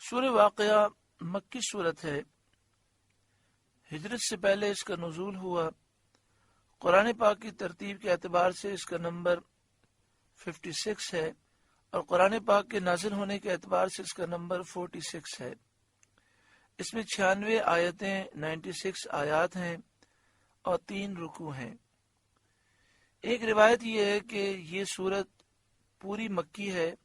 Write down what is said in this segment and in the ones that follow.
سورہ واقعہ مکی صورت ہے۔ ہجرت سے پہلے اس کا نزول ہوا۔ قرآن پاک کی ترتیب کے اعتبار سے اس کا نمبر 56 ہے، اور قرآن پاک کے نازل ہونے کے اعتبار سے اس کا نمبر 46 ہے۔ اس میں 96 آیتیں 96 آیات ہیں اور 3 رکوع ہیں۔ ایک روایت یہ ہے کہ یہ سورت پوری مکی ہے،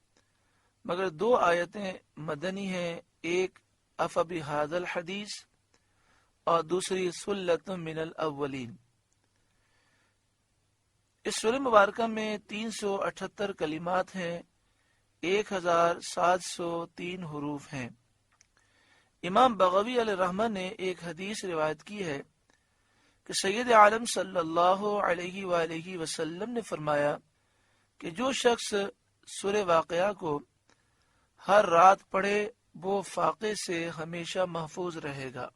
مگر 2 آیتیں مدنی ہیں، ایک افبہذا الحدیث اور دوسری سلۃ من الاولین۔ اس سورہ مبارکہ میں 378 کلمات ہیں، 1703 حروف ہیں۔ امام بغوی علیہ الرحمہ نے ایک حدیث روایت کی ہے کہ سید عالم صلی اللہ علیہ وآلہ وسلم نے فرمایا کہ جو شخص سورہ واقعہ کو ہر رات پڑھے وہ فاقے سے ہمیشہ محفوظ رہے گا۔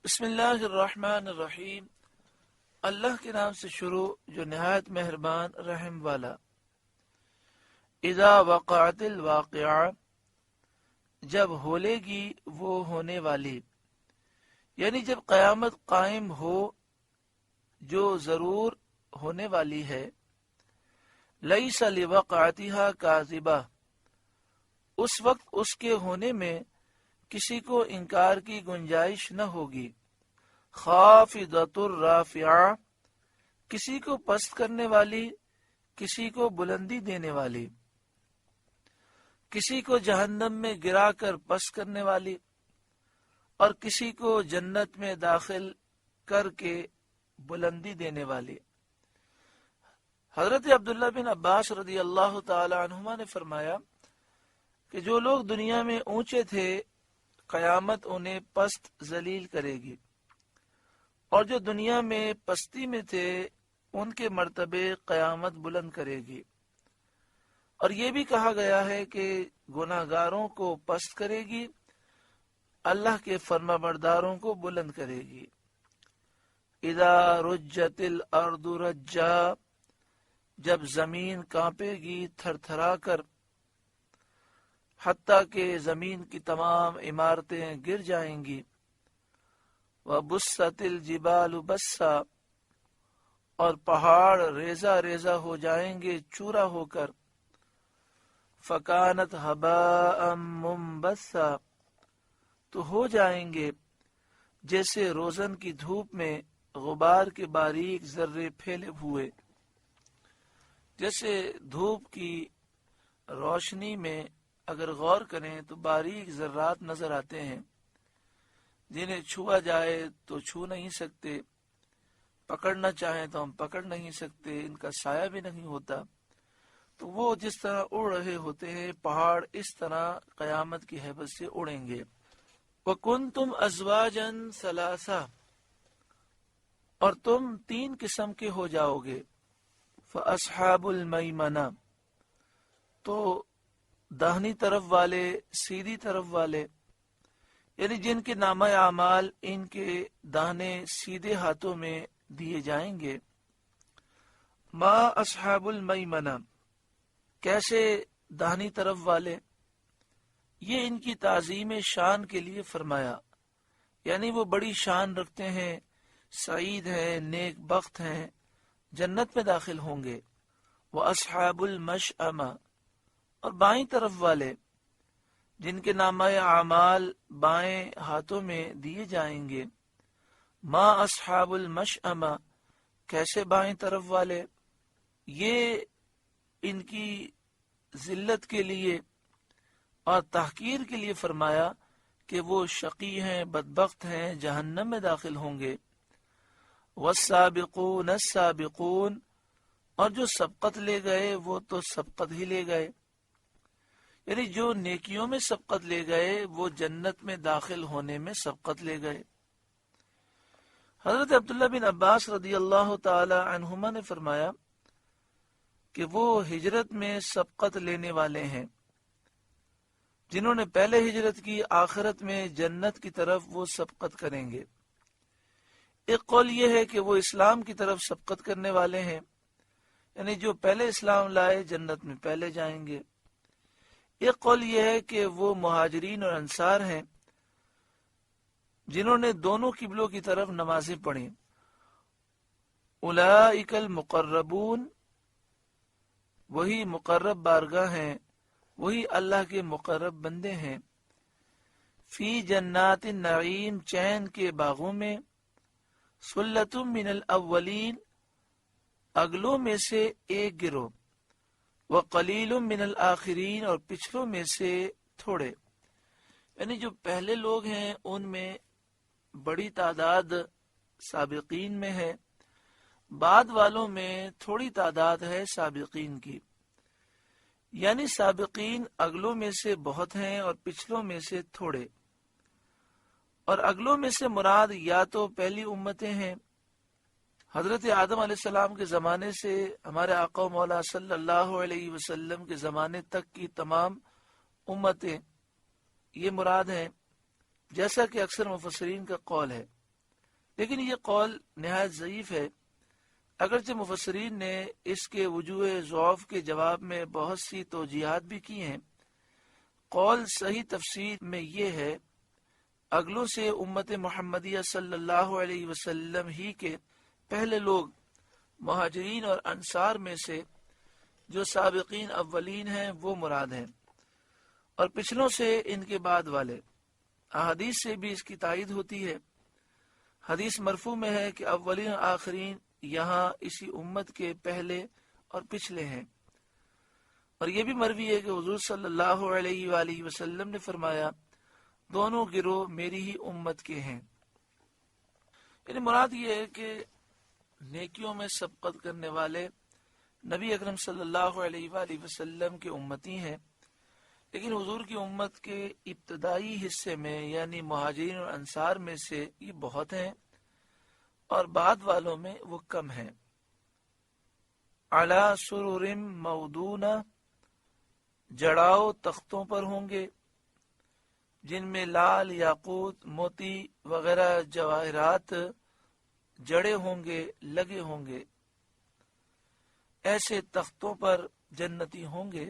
بسم اللہ الرحمن الرحیم، اللہ کے نام سے شروع جو نہایت مہربان رحم والا۔ اذا وقعت الواقعہ، جب ہولے گی وہ ہونے والی، یعنی جب قیامت قائم ہو جو ضرور ہونے والی ہے۔ لیس لوقعتها کاذبہ، اس وقت اس کے ہونے میں کسی کو انکار کی گنجائش نہ ہوگی۔ خافضۃ الرافعہ، کسی کو پست کرنے والی، کسی کو بلندی دینے والی، کسی کو جہنم میں گرا کر پست کرنے والی، اور کسی کو جنت میں داخل کر کے بلندی دینے والی۔ حضرت عبداللہ بن عباس رضی اللہ تعالی عنہما نے فرمایا کہ جو لوگ دنیا میں اونچے تھے قیامت انہیں پست ذلیل کرے گی، اور جو دنیا میں پستی میں تھے ان کے مرتبے قیامت بلند کرے گی۔ اور یہ بھی کہا گیا ہے کہ گناہگاروں کو پست کرے گی، اللہ کے فرمانبرداروں کو بلند کرے گی۔ اذا رجت الارض رجا، جب زمین کانپے گی تھر تھرا کر، حتیٰ کہ زمین کی تمام عمارتیں گر جائیں گی۔ وبست الجبال بسا، اور پہاڑ ریزہ ریزہ ہو جائیں گے چورا ہو کر۔ فکانت ہباء منبثا، تو ہو جائیں گے جیسے روزن کی دھوپ میں غبار کے باریک ذرے پھیلے ہوئے۔ جیسے دھوپ کی روشنی میں اگر غور کریں تو باریک ذرات نظر آتے ہیں، جنہیں چھوا جائے تو چھو نہیں سکتے، پکڑنا چاہیں تو ہم پکڑ نہیں سکتے، ان کا سایہ بھی نہیں ہوتا۔ تو وہ جس طرح اڑ رہے ہوتے ہیں، پہاڑ اس طرح قیامت کی ہیبت سے اڑیں گے۔ وَكُنْتُمْ أَزْوَاجًا ثَلَاثَةً، اور تم 3 قسم کے ہو جاؤ گے۔ فَأَصْحَابُ الْمَيْمَنَةِ، تو داہنی طرف والے، سیدھی طرف والے، یعنی جن کے نامہ اعمال ان کے داہنے سیدھے ہاتھوں میں دیے جائیں گے۔ ما اصحاب المیمنہ، کیسے داہنی طرف والے؟ یہ ان کی تعظیم شان کے لیے فرمایا، یعنی وہ بڑی شان رکھتے ہیں، سعید ہیں، نیک بخت ہیں، جنت میں داخل ہوں گے۔ وَأَصْحَابُ الْمَشْأَمَةِ، اور بائیں طرف والے، جن کے نامہ اعمال بائیں ہاتھوں میں دیے جائیں گے۔ ما اصحاب المشأمہ، کیسے بائیں طرف والے؟ یہ ان کی ذلت کے لیے اور تحقیر کے لیے فرمایا کہ وہ شقی ہیں، بدبخت ہیں، جہنم میں داخل ہوں گے۔ والسابقون السابقون، اور جو سبقت لے گئے وہ تو سبقت ہی لے گئے، یعنی جو نیکیوں میں سبقت لے گئے وہ جنت میں داخل ہونے میں سبقت لے گئے۔ حضرت عبداللہ بن عباس رضی اللہ تعالی عنہما نے فرمایا کہ وہ ہجرت میں سبقت لینے والے ہیں، جنہوں نے پہلے ہجرت کی، آخرت میں جنت کی طرف وہ سبقت کریں گے۔ ایک قول یہ ہے کہ وہ اسلام کی طرف سبقت کرنے والے ہیں، یعنی جو پہلے اسلام لائے جنت میں پہلے جائیں گے۔ ایک قول یہ ہے کہ وہ مہاجرین اور انصار ہیں جنہوں نے دونوں قبلوں کی طرف نمازیں پڑھی. اولئک المقربون، وہی مقرب بارگاہ ہیں، وہی اللہ کے مقرب بندے ہیں. فی جنات النعیم، چین کے باغوں میں. سلۃ من الاولین، اگلوں میں سے ایک گروہ. وقلیل من الآخرین، اور پچھلوں میں سے تھوڑے. یعنی جو پہلے لوگ ہیں ان میں بڑی تعداد سابقین میں ہے، بعد والوں میں تھوڑی تعداد ہے سابقین کی. یعنی سابقین اگلوں میں سے بہت ہیں اور پچھلوں میں سے تھوڑے. اور اگلوں میں سے مراد یا تو پہلی امتیں ہیں، حضرت آدم علیہ السلام کے زمانے سے ہمارے آقا و مولا صلی اللہ علیہ وسلم کے زمانے تک کی تمام امتیں یہ مراد ہیں، جیسا کہ اکثر مفسرین کا قول ہے. لیکن یہ قول نہایت ضعیف ہے، اگرچہ مفسرین نے اس کے وجوہ ضعف کے جواب میں بہت سی توجیہات بھی کی ہیں. قول صحیح تفسیر میں یہ ہے، اگلوں سے امت محمدیہ صلی اللہ علیہ وسلم ہی کے پہلے لوگ مہاجرین اور انصار میں سے جو سابقین اولین ہیں وہ مراد ہیں، اور پچھلوں سے ان کے بعد والے. احادیث سے بھی اس کی تائید ہوتی ہے. حدیث مرفوع میں ہے کہ اولین اور آخرین یہاں اسی امت کے پہلے اور پچھلے ہیں. اور یہ بھی مروی ہے کہ حضور صلی اللہ علیہ وآلہ وسلم نے فرمایا، دونوں گروہ میری ہی امت کے ہیں. یعنی مراد یہ ہے کہ نیکیوں میں سبقت کرنے والے نبی اکرم صلی اللہ علیہ وآلہ وسلم کے امتی ہیں، لیکن حضور کی امت کے ابتدائی حصے میں یعنی مہاجرین اور انصار میں سے یہ بہت ہیں اور بعد والوں میں وہ کم ہیں. علی سرر موضونہ، جڑاؤ تختوں پر ہوں گے جن میں لال، یاقوت، موتی وغیرہ جواہرات جڑے ہوں گے، لگے ہوں گے. ایسے تختوں پر جنتی ہوں گے.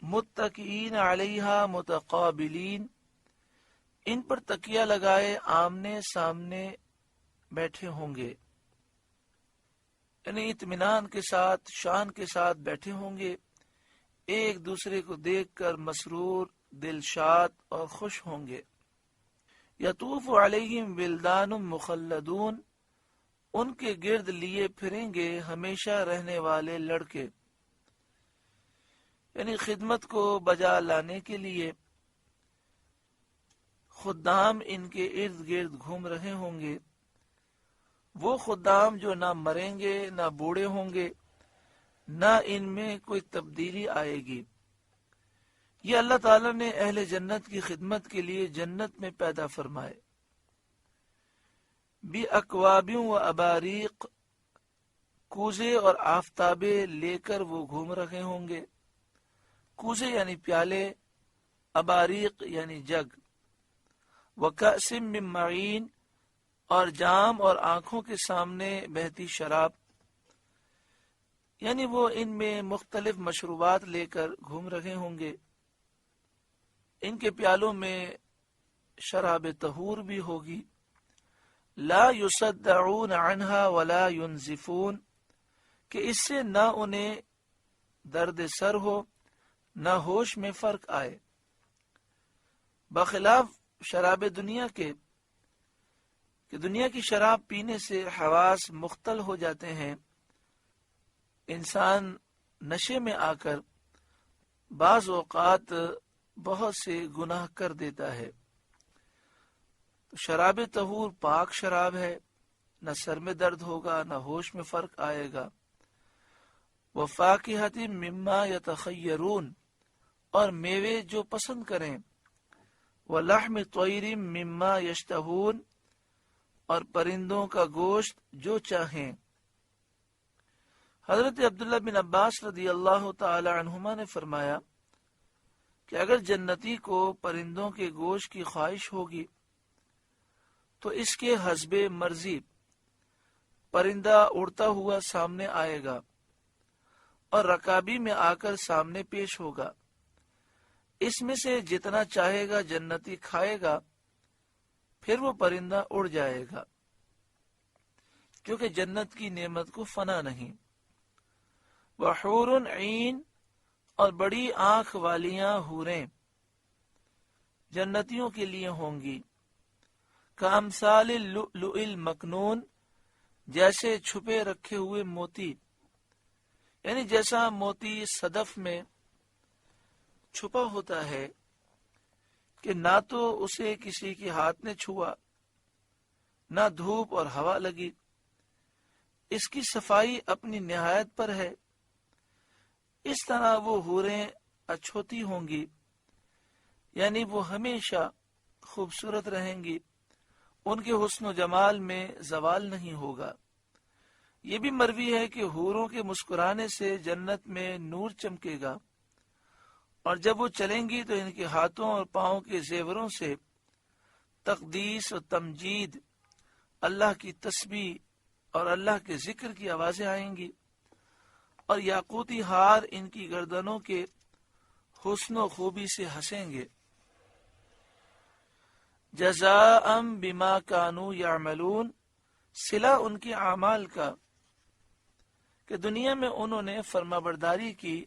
متکئین علیہا متقابلین، ان پر تکیہ لگائے آمنے سامنے بیٹھے ہوں گے، یعنی اطمینان کے ساتھ، شان کے ساتھ بیٹھے ہوں گے، ایک دوسرے کو دیکھ کر مسرور، دلشاد اور خوش ہوں گے. یطوف علیہم ولدان مخلدون، ان کے گرد لیے پھریں گے ہمیشہ رہنے والے لڑکے، یعنی خدمت کو بجا لانے کے لیے خدام ان کے ارد گرد گھوم رہے ہوں گے. وہ خدام جو نہ مریں گے، نہ بوڑھے ہوں گے، نہ ان میں کوئی تبدیلی آئے گی. یہ اللہ تعالیٰ نے اہل جنت کی خدمت کے لیے جنت میں پیدا فرمائے. بِأَكْوَابٍ وَأَبَارِيقٍ، کوزے اور آفتابے لے کر وہ گھوم رہے ہوں گے. کوزے یعنی پیالے، اباریق یعنی جگ. وَكَأْسٍ مِّن مَّعِينٍ، اور جام اور آنکھوں کے سامنے بہتی شراب، یعنی وہ ان میں مختلف مشروبات لے کر گھوم رہے ہوں گے. ان کے پیالوں میں شراب طہور بھی ہوگی. لا يصدعون عنها ولا ينزفون، کہ اس سے نہ انہیں درد سر ہو نہ ہوش میں فرق آئے. بخلاف شراب دنیا کے کہ دنیا کی شراب پینے سے حواس مختل ہو جاتے ہیں، انسان نشے میں آ کر بعض اوقات بہت سے گناہ کر دیتا ہے. شراب طہور پاک شراب ہے، نہ سر میں درد ہوگا نہ ہوش میں فرق آئے گا. وَفَاكِهَةٍ مِّمَّا يَتَخَيَّرُونَ، اور میوے جو پسند کریں. وَلَحْمِ طَيْرٍ مِّمَّا يَشْتَهُونَ، اور پرندوں کا گوشت جو چاہیں. حضرت عبداللہ بن عباس رضی اللہ تعالی عنہما نے فرمایا کہ اگر جنتی کو پرندوں کے گوشت کی خواہش ہوگی تو اس کے حسب مرضی پرندہ اڑتا ہوا سامنے آئے گا اور رکابی میں آ کر سامنے پیش ہوگا. اس میں سے جتنا چاہے گا جنتی کھائے گا، پھر وہ پرندہ اڑ جائے گا، کیونکہ جنت کی نعمت کو فنا نہیں۔ وحور عین، اور بڑی آنکھ والیاں حوریں جنتیوں کے لیے ہوں گی، کامثال اللؤلؤ المکنون، جیسے چھپے رکھے ہوئے موتی، یعنی جیسا موتی صدف میں چھپا ہوتا ہے کہ نہ تو اسے کسی کے ہاتھ نے چھوا، نہ دھوپ اور ہوا لگی، اس کی صفائی اپنی نہایت پر ہے، اس طرح وہ حوریں اچھوتی ہوں گی، یعنی وہ ہمیشہ خوبصورت رہیں گی، ان کے حسن و جمال میں زوال نہیں ہوگا۔ یہ بھی مروی ہے کہ حوروں کے مسکرانے سے جنت میں نور چمکے گا، اور جب وہ چلیں گی تو ان کے ہاتھوں اور پاؤں کے زیوروں سے تقدیس و تمجید، اللہ کی تسبیح اور اللہ کے ذکر کی آوازیں آئیں گی، اور یاقوتی ہار ان کی گردنوں کے حسن و خوبی سے ہنسیں گے۔ جزاء بما کانوا یعملون، صلہ ان کے اعمال کا کہ دنیا میں انہوں نے فرما برداری کی،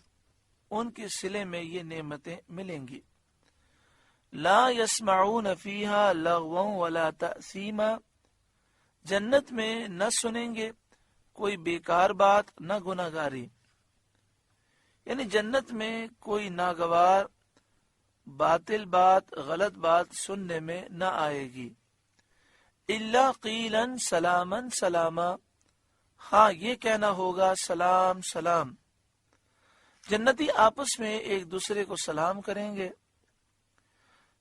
ان کے صلے میں یہ نعمتیں ملیں گی۔ لا یسمعون فیہا لغوا ولا تأثیما، جنت میں نہ سنیں گے کوئی بیکار بات نہ گناہگاری، یعنی جنت میں کوئی ناگوار باطل بات، غلط بات سننے میں نہ آئے گی۔ الا قیلا سلاما سلاما، ہاں یہ کہنا ہوگا سلام سلام۔ جنتی آپس میں ایک دوسرے کو سلام کریں گے،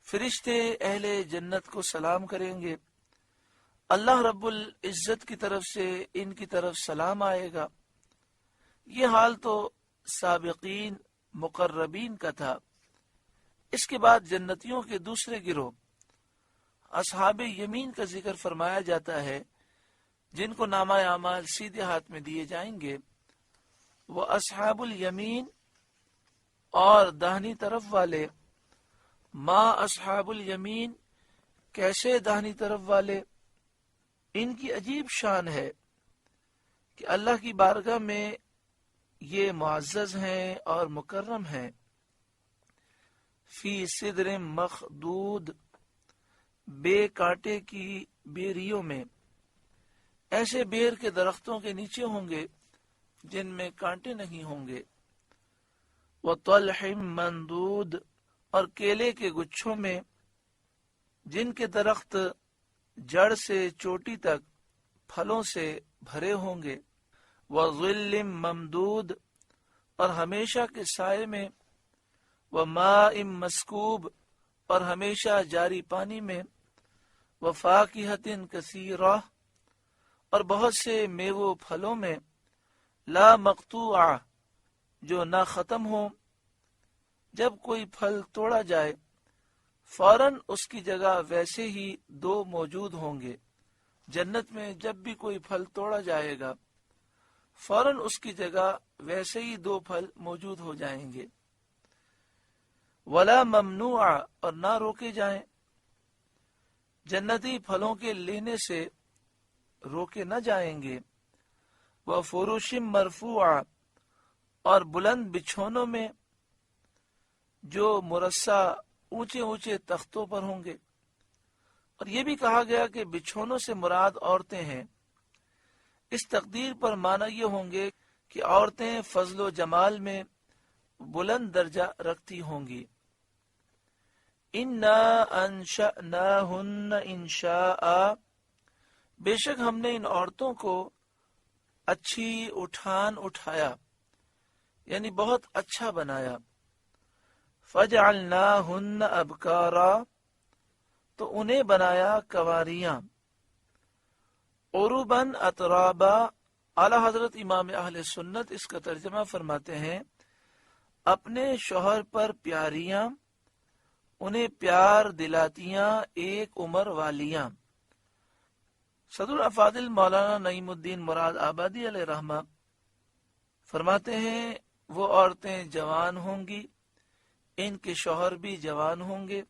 فرشتے اہل جنت کو سلام کریں گے، اللہ رب العزت کی طرف سے ان کی طرف سلام آئے گا۔ یہ حال تو سابقین مقربین کا تھا۔ اس کے بعد جنتیوں کے دوسرے گروہ اصحاب یمین کا ذکر فرمایا جاتا ہے، جن کو نامہ اعمال سیدھے ہاتھ میں دیے جائیں گے۔ وہ اصحاب الیمین اور داہنی طرف والے، ما اصحاب الیمین، کیسے داہنی طرف والے؟ ان کی عجیب شان ہے کہ اللہ کی بارگاہ میں یہ معزز ہیں اور مکرم ہیں۔ فی صدر مخدود، بے کانٹے کی بیریوں میں، ایسے بیر کے درختوں کے نیچے ہوں گے جن میں کانٹے نہیں ہوں گے۔ وطلح مندود، اور کیلے کے گچھوں میں جن کے درخت جڑ سے چوٹی تک پھلوں سے بھرے ہوں گے۔ وظل ممدود، اور ہمیشہ کے سائے میں۔ وماء مسکوب، اور ہمیشہ جاری پانی میں۔ وفاکہۃ کثیرہ، اور بہت سے میووں پھلوں میں۔ لا مقطوعہ، جو نہ ختم ہو، جب کوئی پھل توڑا جائے فوراً اس کی جگہ ویسے ہی دو موجود ہوں گے۔ جنت میں جب بھی کوئی پھل توڑا جائے گا فوراً اس کی جگہ ویسے ہی دو پھل موجود ہو جائیں گے۔ ولا ممنوع، اور نہ روکے جائیں، جنتی پھلوں کے لینے سے روکے نہ جائیں گے۔ وفروش مرفوع، اور بلند بچھونوں میں جو مرصع اونچے اونچے تختوں پر ہوں گے۔ اور یہ بھی کہا گیا کہ بچھونوں سے مراد عورتیں ہیں۔ اس تقدیر پر معنی یہ ہوں گے کہ عورتیں فضل و جمال میں بلند درجہ رکھتی ہوں گی۔ اِنَّا أَنشَأْنَاهُنَّ إِنشَاءً، بے شک ہم نے ان عورتوں کو اچھی اٹھایا، یعنی بہت اچھا بنایا۔ فَجَعَلْنَاهُنَّ أَبْكَارًا، تو انہیں بنایا کنواریاں۔ عُرُبًا أَتْرَابًا، اعلیٰ حضرت امام اہل سنت اس کا ترجمہ فرماتے ہیں، اپنے شوہر پر پیاریاں، انہیں پیار دلاتیاں ایک عمر والیاں۔ صدر الافاضل مولانا نعیم الدین مراد آبادی علیہ رحمہ فرماتے ہیں، وہ عورتیں جوان ہوں گی، ان کے شوہر بھی جوان ہوں گے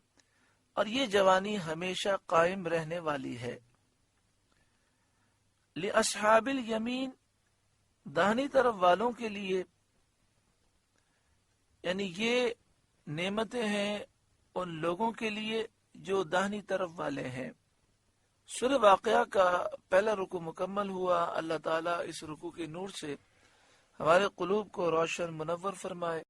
اور یہ جوانی ہمیشہ قائم رہنے والی ہے۔ لِأَصْحَابِ الیمین، داہنی طرف والوں کے لیے، یعنی یہ نعمتیں ہیں ان لوگوں کے لیے جو داہنی طرف والے ہیں۔ سورہ واقعہ کا پہلا رکوع مکمل ہوا۔ اللہ تعالیٰ اس رکوع کے نور سے ہمارے قلوب کو روشن منور فرمائے۔